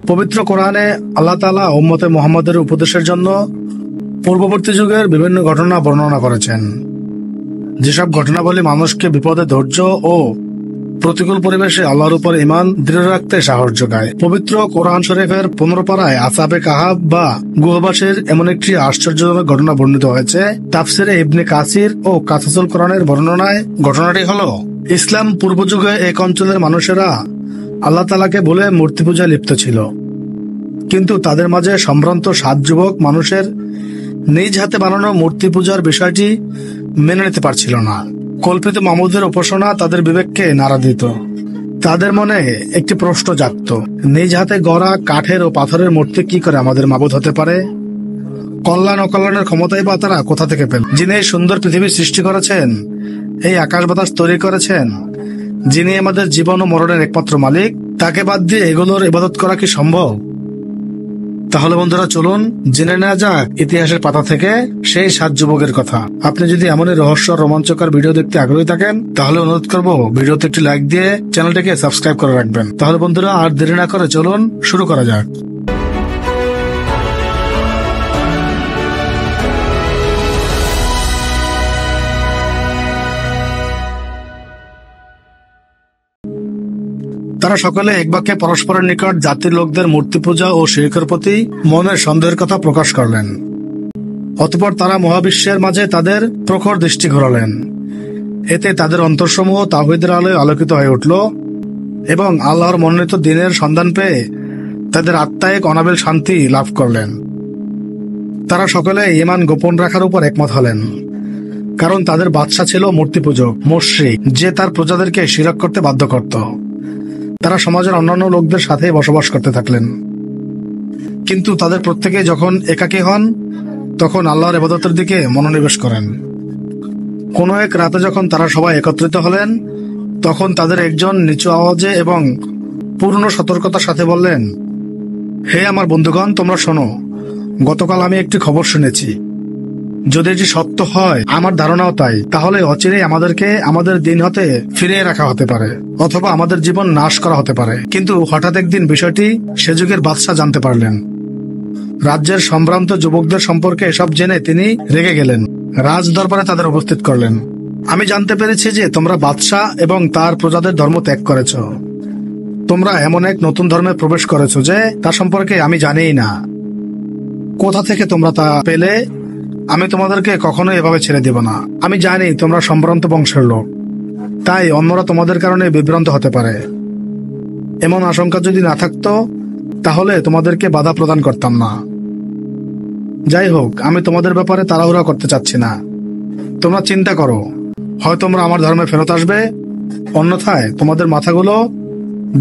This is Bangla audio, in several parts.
পবিত্র কোরআনে আল্লাহ তাআলা উম্মতে মুহাম্মাদের উপদেশের জন্য পূর্ববর্তী যুগের বিভিন্ন ঘটনা বর্ণনা করেছেন, যেসব ঘটনাবলী মানুষকে বিপদে ধৈর্য ও প্রতিকূল পরিবেশে আল্লাহর উপর ঈমান দৃঢ় রাখতে সাহস যোগায়। পবিত্র কোরআন শরীফের 15 পারায় আসহাবে কাহাব বা গুহবাসীর এমন একটি আশ্চর্যজনক ঘটনা বর্ণিত হয়েছে। তাফসিরে ইবনে কাসির ও কাসাসুল কোরআনের বর্ণনায় ঘটনাটি হলো, ইসলাম পূর্ব যুগে এক অঞ্চলের মানুষেরা আল্লাহ তাআলাকে বলে মূর্তি পূজায় লিপ্ত ছিল, কিন্তু তাদের মাঝে সম্ভ্রান্ত 7 যুবক মানুষের নিজ হাতে বানানো মূর্তি পূজার বিষয়টি মেনে নিতে পারছিল না। কল্পিত মাবুদের উপাসনা তাদের বিবেককে নাড়া দিত। তাদের মনে একটি প্রশ্ন জাগত, নিজ হাতে গড়া কাঠের ও পাথরের মূর্তি কি করে আমাদের মাবুদ হতে পারে? কল্যাণ অকল্যাণের ক্ষমতাই বা তারা কোথা থেকে পেল? যিনি এই সুন্দর পৃথিবী সৃষ্টি করেছেন, এই আকাশ বাতাস তৈরি করেছেন, যিনি আমাদের জীবন ও মরণের একমাত্র মালিক, তাকে বাদ দিয়ে এগুলোর ইবাদত করা কি সম্ভব? তাহলে বন্ধুরা, চলুন জেনে নেওয়া যাক ইতিহাসের পাতা থেকে সেই 7 যুবকের কথা। আপনি যদি এমনই রহস্য রোমাঞ্চকর ভিডিও দেখতে আগ্রহী থাকেন, তাহলে অনুরোধ করবো ভিডিওতে একটি লাইক দিয়ে চ্যানেলটিকে সাবস্ক্রাইব করে রাখবেন। তাহলে বন্ধুরা, আর দেরি না করে চলুন শুরু করা যাক। তারা সকলে এক বাক্যে পরস্পরের নিকট জাতির লোকদের মূর্তি পূজা ও শিরকের প্রতি মনের সন্দেহের কথা প্রকাশ করলেন। অতঃপর তারা মহাবিশ্বের মাঝে তাদের প্রখর দৃষ্টি ঘোরালেন। এতে তাদের অন্তরসমূহ তাওহীদের আলোয় আলোকিত হয়ে উঠল এবং আল্লাহর মনোনীত দিনের সন্ধান পেয়ে তাদের আত্মায় এক অনাবিল শান্তি লাভ করলেন। তারা সকলে ঈমান গোপন রাখার উপর একমত হলেন, কারণ তাদের বাদশা ছিল মূর্তি পূজক, মুশরিক, যে তার প্রজাদেরকে শিরক করতে বাধ্য করত। তারা সমাজের অন্যান্য লোকদের সাথে বসবাস করতে থাকলেন, কিন্তু তাদের প্রত্যেকে যখন একাকী হন তখন আল্লাহর ইবাদতের দিকে মনোনিবেশ করেন। কোনো এক রাতে যখন তারা সবাই একত্রিত হলেন, তখন তাদের একজন নিচু আওয়াজে এবং পূর্ণ সতর্কতার সাথে বললেন, হে আমার বন্ধুগণ, তোমরা শোনো, গতকাল আমি একটি খবর শুনেছি। যদি এটি সত্য হয়, আমার ধারণাও তাই, তাহলে অচিরেই আমাদেরকে আমাদের দিন হতে ফিরিয়ে রাখা হতে পারে, অথবা আমাদের জীবন নাশ করা হতে পারে। কিন্তু হঠাৎ একদিন বিষয়টি সে যুগের বাদশা জানতে পারলেন। রাজ্যের সম্ভ্রান্ত যুবকদের সম্পর্কে এসব জেনে তিনি রেগে গেলেন, রাজ দরবারে তাদের উপস্থিত করলেন। আমি জানতে পেরেছি যে তোমরা বাদশা এবং তার প্রজাদের ধর্ম ত্যাগ করেছ। তোমরা এমন এক নতুন ধর্মে প্রবেশ করেছ যে তা সম্পর্কে আমি জানিই না। কোথা থেকে তোমরা তা পেলে? আমি তোমাদেরকে কখনো এভাবে ছেড়ে দেব না। আমি জানি তোমরা সম্ভ্রান্ত বংশের লোক, তাই অন্যরা তোমাদের কারণে বিভ্রান্ত হতে পারে। এমন আশঙ্কা যদি না থাকতো, তাহলে তোমাদেরকে বাধা প্রদান করতাম না। যাই হোক, আমি তোমাদের ব্যাপারে তাড়াহুড়া করতে চাচ্ছি না। তোমরা চিন্তা করো, হয় তোমরা আমার ধর্মে ফেরত আসবে, অন্যথায় তোমাদের মাথাগুলো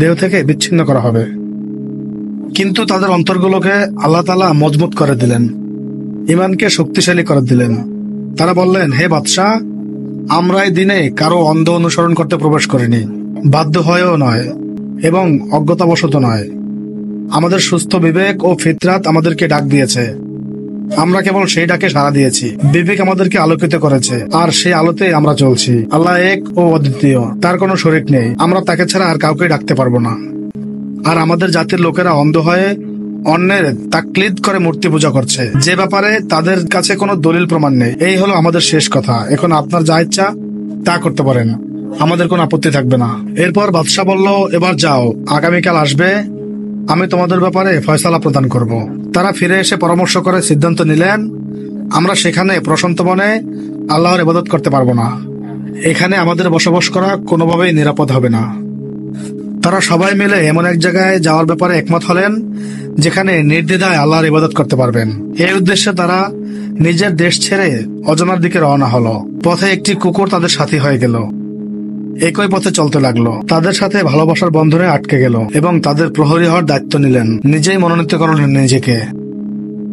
দেহ থেকে বিচ্ছিন্ন করা হবে। কিন্তু তাদের অন্তরগুলোকে আল্লাহ তাআলা মজবুত করে দিলেন, ঈমানকে শক্তিশালী করে দিলেন। তারা বললেন, হে বাদশাহ, আমরা এই দিনে কারো অন্ধ অনুসরণ করতে প্রবেশ করিনি, বাধ্য হয়েও নয় এবং অজ্ঞতাবশত নয়। আমাদের সুস্থ বিবেক ও ফিতরাত আমাদেরকে ডাক দিয়েছে। আমরা কেবল সেই ডাকে সাড়া দিয়েছি। বিবেক আমাদেরকে আলোকিত করেছে, আর সেই আলোতে আমরা চলছি। আল্লাহ এক ও অদ্বিতীয়, তার কোনো শরীক নেই। আমরা তাকে ছাড়া আর কাউকে ডাকতে পারবো না। আর আমাদের জাতির লোকেরা অন্ধ হয়ে অন্যের তাকলিদ করে মূর্তি পূজা করছে, যে ব্যাপারে তাদের কাছে কোনো দলিল প্রমাণ নেই। এই হলো আমাদের শেষ কথা। এখন আপনার যা ইচ্ছা তা করতে পারেন, আমাদের কোনো আপত্তি থাকবে না। এরপর বাদশা বলল, এবার যাও, আগামীকাল আসবে, আমি তোমাদের ব্যাপারে ফয়সালা প্রদান করব। তারা ফিরে এসে পরামর্শ করে সিদ্ধান্ত নিলেন, আমরা সেখানে প্রশান্ত মনে আল্লাহর ইবাদত করতে পারবো না। এখানে আমাদের বসবাস করা কোনোভাবেই নিরাপদ হবে না। তারা সবাই মিলে এমন এক জায়গায় যাওয়ার ব্যাপারে একমত হলেন, যেখানে নির্দ্বিধায় আল্লাহর ইবাদত করতে পারবেন। এই উদ্দেশ্যে তারা নিজের দেশ ছেড়ে অজানার দিকে রওনা হলো। পথে একটি কুকুর তাদের সাথী হয়ে গেল। একই পথে চলতে লাগলো, তাদের সাথে ভালোবাসার বন্ধনে আটকে গেল এবং তাদের প্রহরী হওয়ার দায়িত্ব নিলেন। নিজেই মনোনীত করলেন নিজেকে।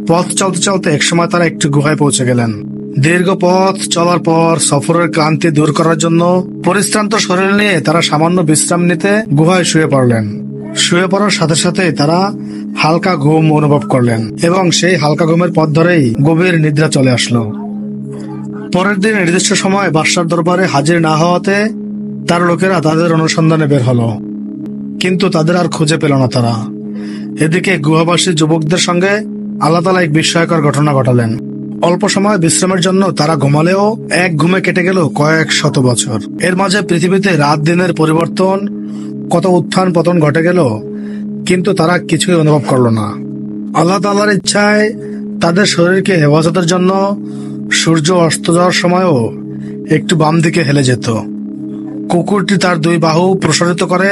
পথ চলতে চলতে একসময় তারা একটি গুহায় পৌঁছে গেলেন। দীর্ঘ পথ চলার পর সফরের ক্লান্তি দূর করার জন্য পরিশ্রান্ত শরীর নিয়ে তারা সামান্য বিশ্রাম নিতে গুহায় শুয়ে পড়লেন। শুয়ে পড়ার সাথে সাথে তারা হালকা ঘুম অনুভব করলেন এবং সেই হালকা ঘুমের পথ ধরেই গভীর নিদ্রা চলে আসলো। পরের দিন নির্দিষ্ট সময় বাদশার দরবারে হাজির না হওয়াতে তার লোকেরা তাদের অনুসন্ধানে বের হলো, কিন্তু তাদের আর খুঁজে পেল না। তারা এদিকে গুহাবাসী যুবকদের সঙ্গে আল্লাহ তাআলা এক বিস্ময়কর ঘটনা ঘটালেন। অল্প সময় বিশ্রামের জন্য তারা ঘুমালেও এক ঘুমে কেটে গেল কয়েক শত বছর। এর মাঝে পৃথিবীতে রাত দিনের পরিবর্তন, কত উত্থান পতন ঘটে গেল, কিন্তু তারা কিছুই অনুভব করল না। আল্লাহ তাআলার ইচ্ছায় তাদের শরীরকে হেফাজতের জন্য সূর্য অস্ত যাওয়ার সময়ও একটু বাম দিকে হেলে যেত। কুকুরটি তার দুই বাহু প্রসারিত করে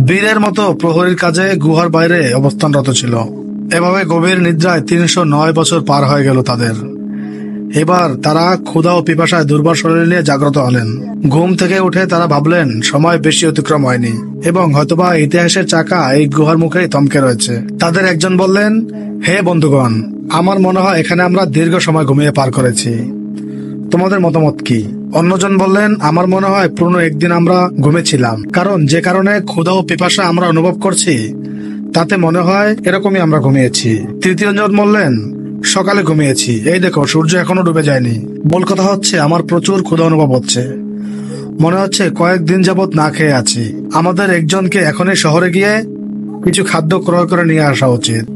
বীরের মতো প্রহরীর কাজে গুহার বাইরে অবস্থানরত ছিল। এভাবে গভীর নিদ্রায় 309 বছর পার হয়ে গেল তাদের। এবার তারা ক্ষুধা ও পিপাসায় দুর্বল শরীর নিয়ে জাগ্রত হলেন। ঘুম থেকে উঠে তারা ভাবলেন সময় বেশি অতিক্রম হয়নি এবং হয়তোবা ইতিহাসের চাকা এই গুহার মুখেই থমকে রয়েছে। তাদের একজন বললেন, হে বন্ধুগণ, আমার মনে হয় এখানে আমরা দীর্ঘ সময় ঘুমিয়ে পার করেছি। তোমাদের মতামত কি? অন্যজন বললেন, আমার মনে হয় পুরো একদিন আমরা ঘুমেছিলাম, কারণ যে কারণে ক্ষুধা ও পিপাসা আমরা অনুভব করছি তাতে মনে হয় এরকমই আমরা ঘুমিয়েছি। তৃতীয় জন বললেন, সকালে ঘুমিয়েছি, এই দেখো সূর্য এখনো ডুবে যায়নি। মূল কথা হচ্ছে আমার প্রচুর ক্ষুধা অনুভব হচ্ছে, মনে হচ্ছে কয়েকদিন যাবত না খেয়ে আছি। আমাদের একজনকে এখনই শহরে গিয়ে কিছু খাদ্য ক্রয় করে নিয়ে আসা উচিত,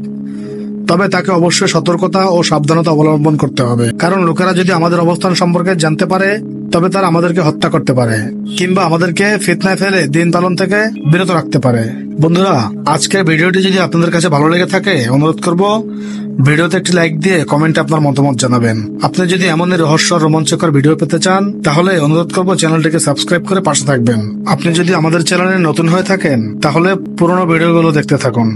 তবে তাকে অবশ্যই সতর্কতা ও সাবধানতা অবলম্বন করতে হবে, কারণ লোকেরা যদি আমাদের অবস্থান সম্পর্কে জানতে পারে তবে তারা আমাদেরকে হত্যা করতে পারে কিংবা আমাদেরকে ফিতনায় ফেলে দিন পালন থেকে বিরত রাখতে পারে। বন্ধুরা, আজকের ভিডিওটি যদি আপনাদের কাছে ভালো লেগে থাকে অনুরোধ করব ভিডিওতে একটি লাইক দিয়ে কমেন্টে আপনার মতামত জানাবেন। আপনি যদি এমন রহস্য রোমাঞ্চকর ভিডিও পেতে চান তাহলে অনুরোধ করব চ্যানেলটিকে সাবস্ক্রাইব করে পাশে থাকবেন। আপনি যদি আমাদের চ্যানেলে নতুন হয়ে থাকেন তাহলে পুরোনো ভিডিওগুলো দেখতে থাকুন।